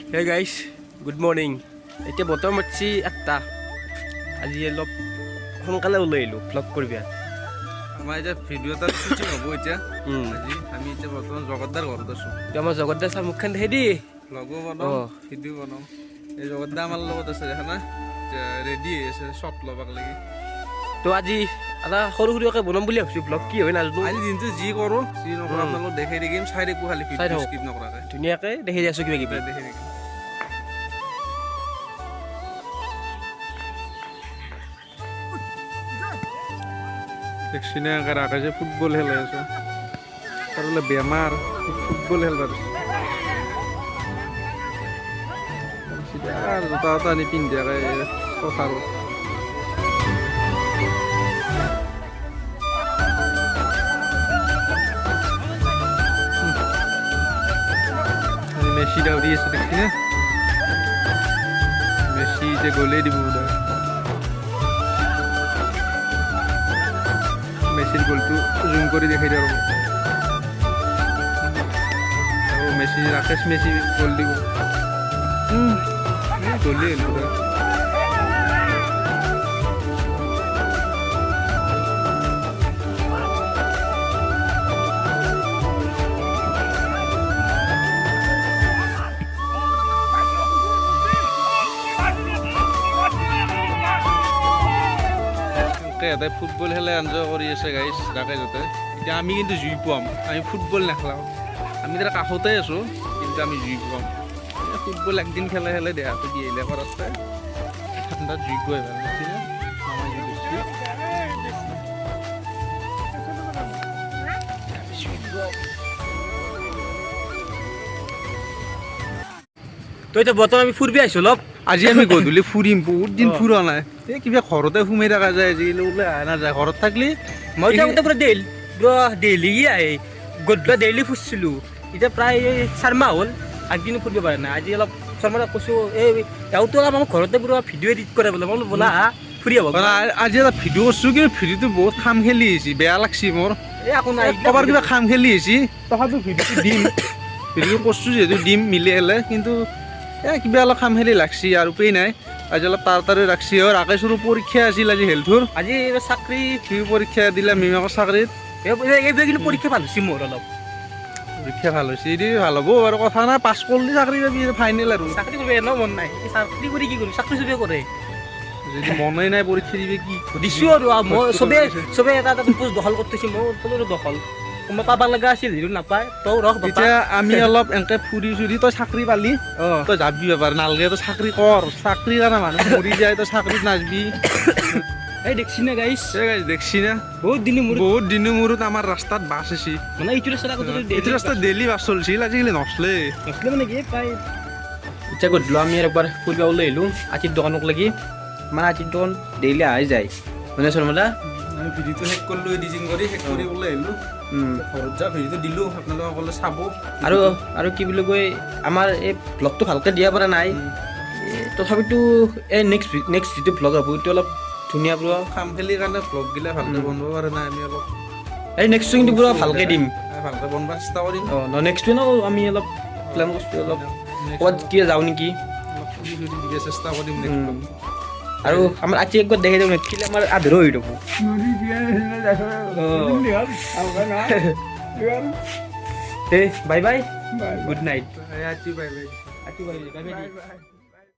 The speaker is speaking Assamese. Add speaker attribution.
Speaker 1: Hey guys, good morning. এতিয়া বতৰ মাতছি একটা আজি অলপ সোনকালে ওলাই আহিলোঁ ভ্লগ কৰিব।
Speaker 2: আমাৰ এতিয়া ভিডিঅ' এটা শ্বুটিং হ'ব এতিয়া আজি আমি এতিয়া বৰ্তমান জগতদাৰ ঘৰত আছোঁ।
Speaker 1: আমাৰ জগতদাৰ ছাৰ মুখখন দেখি দি
Speaker 2: ভ্লগো বনাওঁ ভিডিঅ' বনাওঁ। এই জগতদা আমাৰ লগত আছে দেখা না ৰেডি হৈ আছে শ্বট ল'বাক লাগি।
Speaker 1: তো আজি এটা সৰু সৰুকৈ বনাম বুলি ভাবিছোঁ ভ্লগ কি হয় নাজানো।
Speaker 2: আজি দিনটো যি কৰোঁ যি নকৰোঁ আপোনালোকক দেখাই দেখিম চাই দেখো খালি ভিডিঅ' স্কিপ নকৰাকৈ
Speaker 1: ধুনীয়াকৈ দেখি আছোঁ কিবা কিবি
Speaker 2: দেখাই দেখিম। দেখছিনে আকাশে ফুটবল খেলাই আছে তাৰ বোলে বেমাৰ ফুটবল খেলবাৰ আৰু জোতা এটা আনি পিন্ধাকে পথাৰত মেচি দাউৰি আছে দেখছিনে মেচি এতিয়া গ'লেই দিব বোধ মেচিৰ গ'লটো জুম কৰি দেখাই দিওঁ আৰু মেচি ৰাকেশ মেচি গ'ল দিব গ'লেই ইয়াতে ফুটবল খেলাই এনজয় কৰি আছে গাইজ ৰাকেশহঁতে। এতিয়া আমি কিন্তু জুই পাম, আমি ফুটবল নেখেলাওঁ। আমি তাৰ কাষতে আছোঁ কিন্তু আমি জুই পাম। ফুটবল একদিন খেলাই খেলাই দেহাটো দি আহিলে ঘৰতে ঠাণ্ডাত জুই গৈ ভাল নাছিলে আমাৰ জুই দিছোঁ।
Speaker 1: তো এতিয়া বৰ্তমান আমি ফুৰিব আহিছোঁ অলপ।
Speaker 2: আজি আমি গধূলি ফুৰিম, বহুত দিন ফুৰা নাই। এই কিবা ঘৰতে সোমাই থকা যায় আজিকালি ওলাই অহা নাযায়। ঘৰত থাকলি
Speaker 1: মই এতিয়া পুৰা ডেইলি আহে গধূলি ডেইলি ফুৰিছিলোঁ। এতিয়া প্ৰায় 4 মাহ হ'ল আগদিনো ফুৰিব পৰা নাই। আজি অলপ শৰ্মাক কৈছোঁ এই এওঁতো অলপ আমাৰ ঘৰতে পুৰা ভিডিঅ' এডিট কৰে বোলে। মই বোলো ব'লা ফুৰি আহিব।
Speaker 2: আজি এটা ভিডিঅ' কৰিছোঁ কিন্তু ভিডিঅ'টো বহুত খাম খেলি আহিছে, বেয়া লাগছি মোৰ।
Speaker 1: এই একো নাই
Speaker 2: ক'ৰবাৰ কিবা খাম খেলি আহিছে তথাপিও ভিডিঅ'টো দিম। ভিডিঅ' কৰিছোঁ যিহেতু দিম মিলি আহিলে, কিন্তু কিবা অলপ খাম খেলি লাগছি আৰু উপায় নাই। আজি অলপ তাড়াতাড়ি ৰাখছি আৰু ৰাকেশৰো পৰীক্ষা আছিল আজি হেল্থৰ।
Speaker 1: আজি চাকৰি
Speaker 2: সিও পৰীক্ষা দিলে মিমাকৰ চাকৰিত।
Speaker 1: এইবাৰ কিন্তু পৰীক্ষা ভাল হৈছে মোৰ অলপ।
Speaker 2: পৰীক্ষা ভাল হৈছে যদি ভাল হ'ব বাৰু, কথা নাই। পাছ কৰিলে চাকৰি পাবি ফাইনেল আৰু।
Speaker 1: চাকৰি কৰিব এনেও মন নাই, চাকৰি কৰি কি কৰিম? চাকৰি চবেই কৰে।
Speaker 2: যদি মনেই নাই পৰীক্ষা দিবি কি
Speaker 1: দিছোঁ আৰু মই চবেই এটা এটা পোষ্ট দখল কৰি থৈছোঁ। মই সকলো দখল মই পাব লগা আছিল যিটো নাপায় তই ৰখ।
Speaker 2: এতিয়া আমি অলপ এনেকে ফুৰি চুৰি তই চাকৰি পালি তই যাবি এবাৰ, নালাগে তই চাকৰি কৰ। চাকৰিৰ কাৰণে মানুহ মৰি যায়, তই চাকৰিত নাযাবি।
Speaker 1: এই দেখছি না গাইছ,
Speaker 2: দেখছি না
Speaker 1: বহুত দিনৰ
Speaker 2: মূৰত আমাৰ ৰাস্তাত বাছ আছে।
Speaker 1: মানে এইটো ৰাস্তাত
Speaker 2: এইটো ৰাস্তাত ডেইলি বাছ চলিছিল, আজিকালি নচলে
Speaker 1: মানে কি প্ৰায়। এতিয়া গধূলি আমি একবাৰ ফুৰিব ওলাই আহিলোঁ আতিৰ দোকানক লাগি। মানে আতিৰ দোকান ডেইলি আহি যায় মানে শৰ্মাদা।
Speaker 2: আমি ভিডিঅ'টো শেষ কৰিলোঁ, এডিটিং কৰি শেষ কৰি ওলাই আহিলোঁ। ঘৰত যা ভিডিঅ'টো দিলোঁ, আপোনালোকে সকলোৱে চাব।
Speaker 1: আৰু কি বুলি কয় আমাৰ এই ভ্লগটো ভালকৈ দিয়া পৰা নাই, তথাপিতো এই নেক্সট যিটো ভ্লগ হ'ব সেইটো অলপ ধুনীয়া পুৰা
Speaker 2: খাম খেলিৰ কাৰণে ভ্লগগিলা ভালকৈ বনাব পৰা নাই আমি অলপ।
Speaker 1: এই নেক্সটটো কিন্তু পুৰা ভালকৈ দিম,
Speaker 2: ভালকৈ বনাব চেষ্টা কৰিম।
Speaker 1: নেক্সটটো ন আমি অলপ প্লেন কৰিছোঁ অলপ ক'ৰবাত কি যাওঁ নেকি
Speaker 2: দিব চেষ্টা কৰিম নেক্সট।
Speaker 1: আৰু আমাৰ আজি একবাৰ দেখাই দিওঁ নেক্সট আমাৰ আধৰুৱা হৈ যাব। Bye bye, good night.
Speaker 2: Bye bye.